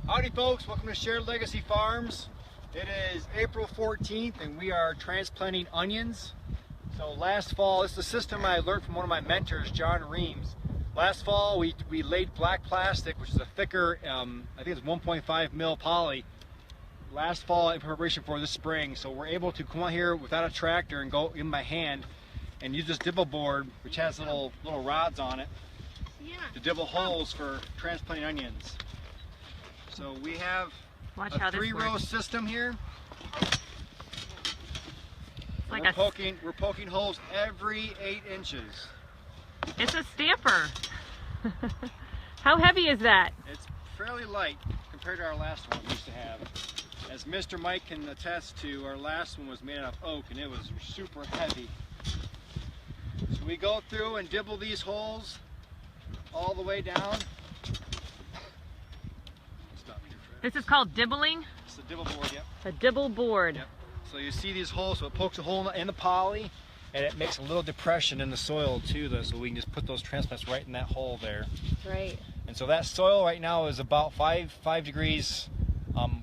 Howdy folks, welcome to Shared Legacy Farms. It is April 14th and we are transplanting onions. So last fall, this is a system I learned from one of my mentors, John Reams. Last fall we laid black plastic, which is a thicker, I think it's 1.5 mil poly, last fall in preparation for this spring. So we're able to come out here without a tractor and go in by hand and use this dibble board, which has little rods on it, to dibble holes for transplanting onions. So we have a 3-row system here. Like we're poking holes every 8 inches. It's a stamper. How heavy is that? It's fairly light compared to our last one we used to have. As Mr. Mike can attest to, our last one was made out of oak and it was super heavy. So we go through and dibble these holes all the way down. This is called dibbling? It's a dibble board, yep. A dibble board. Yep. So you see these holes, so it pokes a hole in the poly and it makes a little depression in the soil too, though, so we can just put those transplants right in that hole there. Right. And so that soil right now is about 5 degrees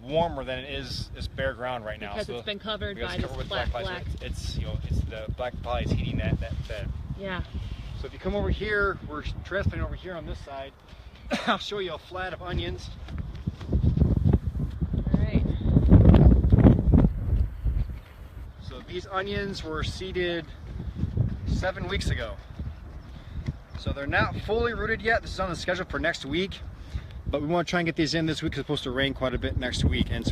warmer than it is bare ground right now. Because so it's been covered by this black. It's it's the black poly is heating that bed. Yeah. So if you come over here, we're transplanting over here on this side. I'll show you a flat of onions. Alright. So these onions were seeded 7 weeks ago. So they're not fully rooted yet. This is on the schedule for next week. But we want to try and get these in this week because it's supposed to rain quite a bit next week and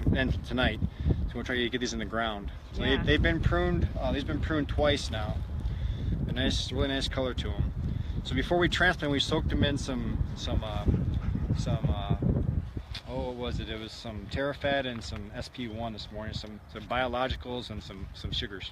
tonight. So we'll try to get these in the ground. So yeah. they've been pruned. These been pruned twice now. A nice, really nice color to them. So before we transplant, we soaked them in some what was it? It was some TerraFed and some SP1 this morning. Some biologicals and some sugars.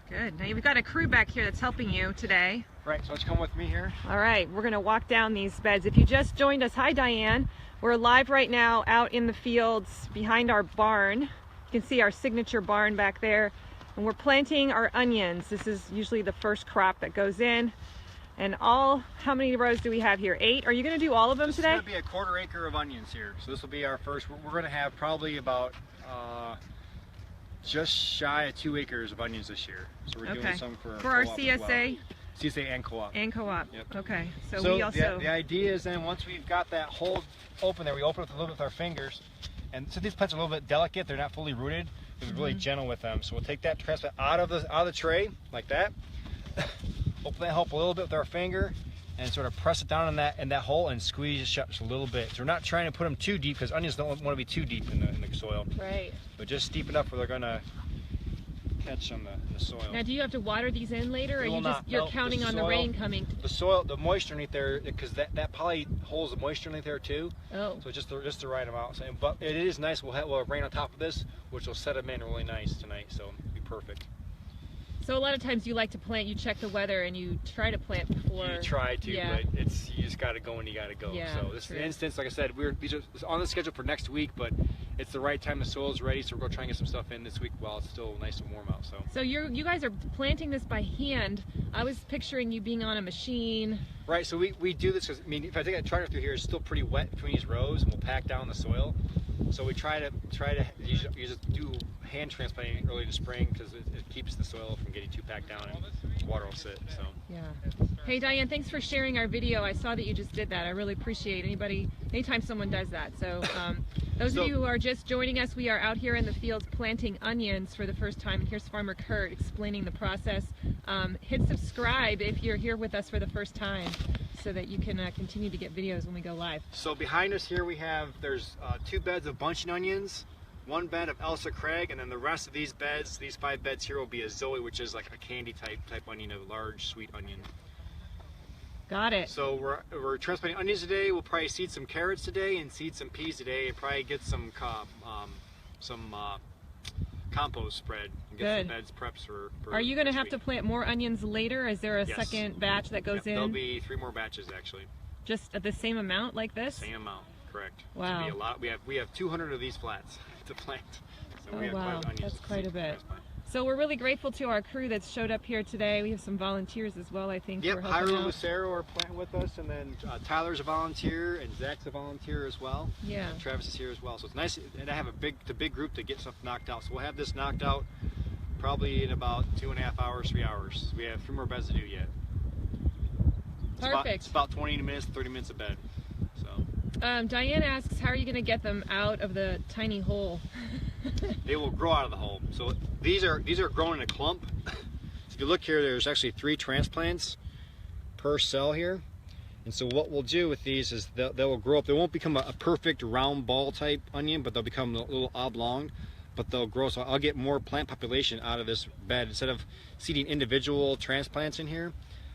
Good. Now you've got a crew back here that's helping you today. Right, so let's come with me here. All right, we're going to walk down these beds. If you just joined us, hi Diane. We're live right now out in the fields behind our barn. You can see our signature barn back there. And we're planting our onions. This is usually the first crop that goes in. And how many rows do we have here? 8? Are you going to do all of them today? This is going to be a 1/4 acre of onions here. So this will be our first. We're going to have probably about just shy of 2 acres of onions this year. So we're doing some for our CSA? CSA and co-op. And co-op. Yep. Okay. So we also... the idea is then once we've got that hole open there, we open it a little bit with our fingers. And so these plants are a little bit delicate. They're not fully rooted. We're really gentle with them. So we'll take that transplant out of the tray like that. Open that hole a little bit with our finger and sort of press it down in that hole and squeeze it shut just a little bit. So we're not trying to put them too deep because onions don't want to be too deep in the soil. Right. But just deep enough where they're going to catch on the soil. Now, do you have to water these in later, or you're counting on the rain coming? The soil, the moisture underneath there, because that poly holds the moisture underneath there too. Oh. So just the right amount. So, but it is nice. We'll have rain on top of this, which will set them in really nice tonight. So it'll be perfect. So a lot of times you like to plant, you check the weather and you try to plant before. You try to, but you just got to go when you got to go. Yeah, so this instance, like I said, these are on the schedule for next week, but it's the right time. The soil's ready, so we're going to try and get some stuff in this week while it's still nice and warm out. So you guys are planting this by hand. I was picturing you being on a machine. Right. So we do this because, I mean, if I take a tractor through here, it's still pretty wet between these rows, and we'll pack down the soil. So we try to you just do hand transplanting early in the spring because it keeps the soil from getting too packed down and water will sit. So yeah. Hey Diane, thanks for sharing our video. I saw that you just did that. I really appreciate anytime someone does that. So those of you who are just joining us, we are out here in the fields planting onions for the first time. And here's Farmer Kurt explaining the process. Hit subscribe if you're here with us for the first time, so that you can continue to get videos when we go live. So behind us here there's 2 beds of bunching onions, 1 bed of Elsa Craig, and then the rest of these beds, these 5 beds here, will be a Zoe, which is like a candy type onion, a large sweet onion. Got it. So we're transplanting onions today. We'll probably seed some carrots today and seed some peas today, and probably get some compost spread and get some beds preps for Are you going to have to plant more onions later? Is there a second batch that goes in? There'll be 3 more batches actually. Just at the same amount like this? Same amount, correct. Wow. Be a lot. We have 200 of these flats to plant. So wow, that's quite a bit. So we're really grateful to our crew that's showed up here today. We have some volunteers as well, I think. Yep, Hyro and Lucero are planting with us, and then Tyler's a volunteer, and Zach's a volunteer as well. Yeah. And Travis is here as well. So it's nice, and I have the big group to get stuff knocked out. So we'll have this knocked out probably in about 2.5 hours, 3 hours. We have 3 more beds to do yet. Perfect. It's about 20 minutes, 30 minutes of bed. So. Diane asks, how are you going to get them out of the tiny hole? They will grow out of the hole. So these are grown in a clump. If you look here, there's actually 3 transplants per cell here. And so what we'll do with these is they will grow up. They won't become a perfect round ball type onion, but they'll become a little oblong. But they'll grow, so I'll get more plant population out of this bed. Instead of seeding individual transplants in here,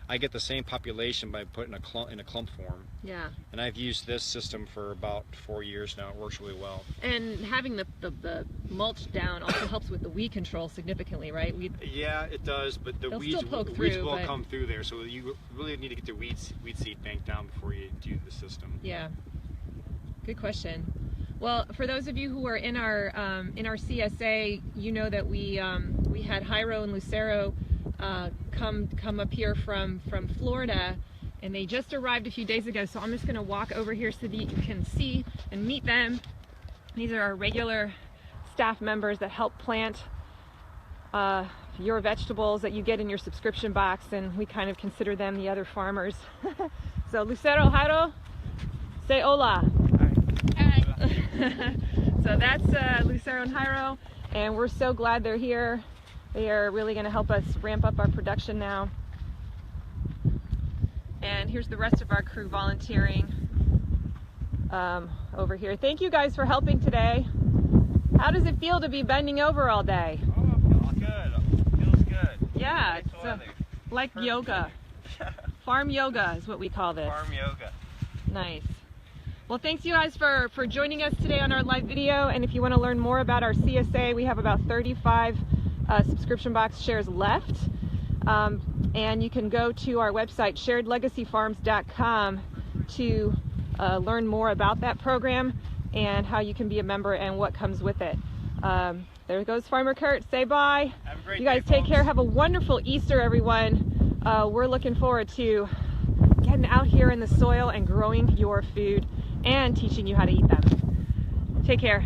I get the same population by putting in a clump form. Yeah. And I've used this system for about 4 years now. It works really well. And having the mulch down also helps with the weed control significantly, right? Yeah, it does, but the weeds will come through there. So you really need to get the weed seed bank down before you do the system. Yeah. Good question. Well, for those of you who are in our CSA, you know that we had Hyro and Lucero come up here from Florida, and they just arrived a few days ago. So I'm just going to walk over here so that you can see and meet them. These are our regular staff members that help plant your vegetables that you get in your subscription box, and we kind of consider them the other farmers. So Lucero, Hyro, say hola. So that's Lucero and Hyro, and we're so glad they're here. They are really going to help us ramp up our production now. And here's the rest of our crew volunteering over here. Thank you guys for helping today. How does it feel to be bending over all day? Oh, it feels good. It feels good. Yeah, it's like yoga. Farm yoga is what we call this. Farm yoga. Nice. Well, thanks you guys for joining us today on our live video. And if you want to learn more about our CSA, we have about 35 subscription box shares left. And you can go to our website, sharedlegacyfarms.com, to learn more about that program and how you can be a member and what comes with it. There goes Farmer Kurt. Say bye. Have a great you guys day, take care. Have a wonderful Easter, everyone. We're looking forward to getting out here in the soil and growing your food and teaching you how to eat them. Take care.